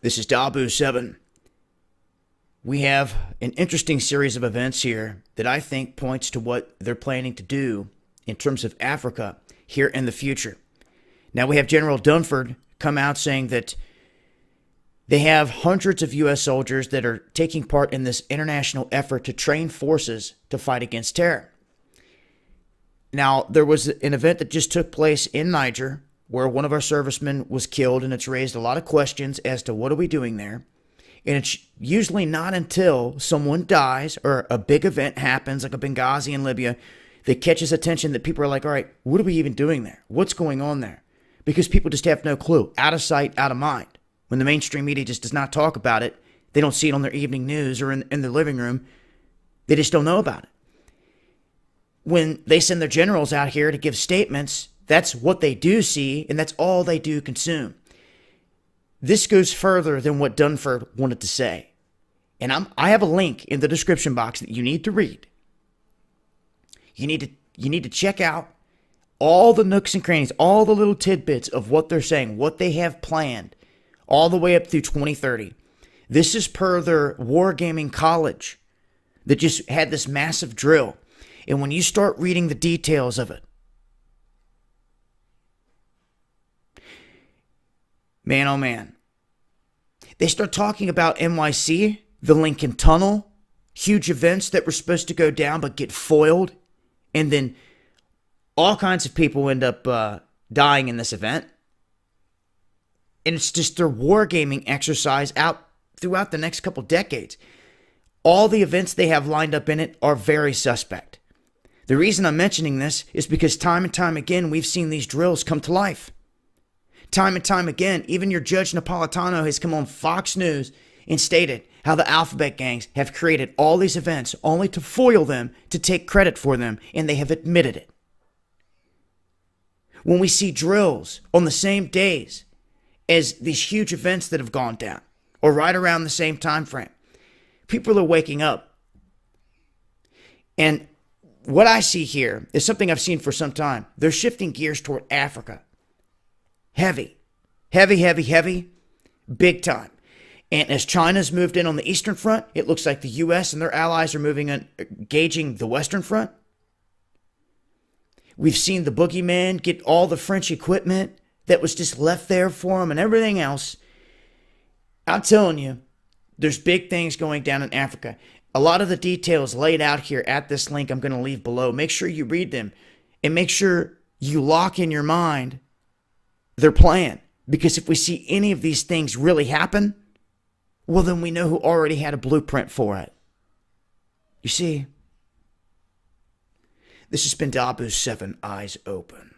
This is Dabu7. We have an interesting series of events here that I think points to what they're planning to do in terms of Africa here in the future. Now we have General Dunford come out saying that they have hundreds of U.S. soldiers that are taking part in this international effort to train forces to fight against terror. Now, there was an event that just took place in Niger where one of our servicemen was killed, and it's raised a lot of questions as to what are we doing there. And it's usually not until someone dies or a big event happens, like a Benghazi in Libya, that catches attention that people are like, all right, what are we even doing there? What's going on there? Because people just have no clue. Out of sight, out of mind. When the mainstream media just does not talk about it, they don't see it on their evening news or in their living room, they just don't know about it. When they send their generals out here to give statements, that's what they do see, and that's all they do consume. This goes further than what Dunford wanted to say. And I have a link in the description box that you need to read. You need to check out all the nooks and crannies, all the little tidbits of what they're saying, what they have planned, all the way up through 2030. This is per their Wargaming College that just had this massive drill. And when you start reading the details of it, man, oh man, they start talking about NYC, the Lincoln Tunnel, huge events that were supposed to go down but get foiled. And then all kinds of people end up dying in this event. And it's just their wargaming exercise out throughout the next couple decades. All the events they have lined up in it are very suspect. The reason I'm mentioning this is because time and time again, we've seen these drills come to life. Time and time again, even your Judge Napolitano has come on Fox News and stated how the alphabet gangs have created all these events only to foil them, to take credit for them, and they have admitted it. When we see drills on the same days as these huge events that have gone down, or right around the same time frame, people are waking up. And what I see here is something I've seen for some time. They're shifting gears toward Africa. Heavy, big time. And as China's moved in on the Eastern Front, it looks like the U.S. and their allies are moving on, engaging the Western Front. We've seen the boogeyman get all the French equipment that was just left there for them and everything else. I'm telling you, there's big things going down in Africa. A lot of the details laid out here at this link I'm going to leave below. Make sure you read them and make sure you lock in your mind their plan. Because if we see any of these things really happen, well, then we know who already had a blueprint for it. You see, this has been Dabu7 Eyes Open.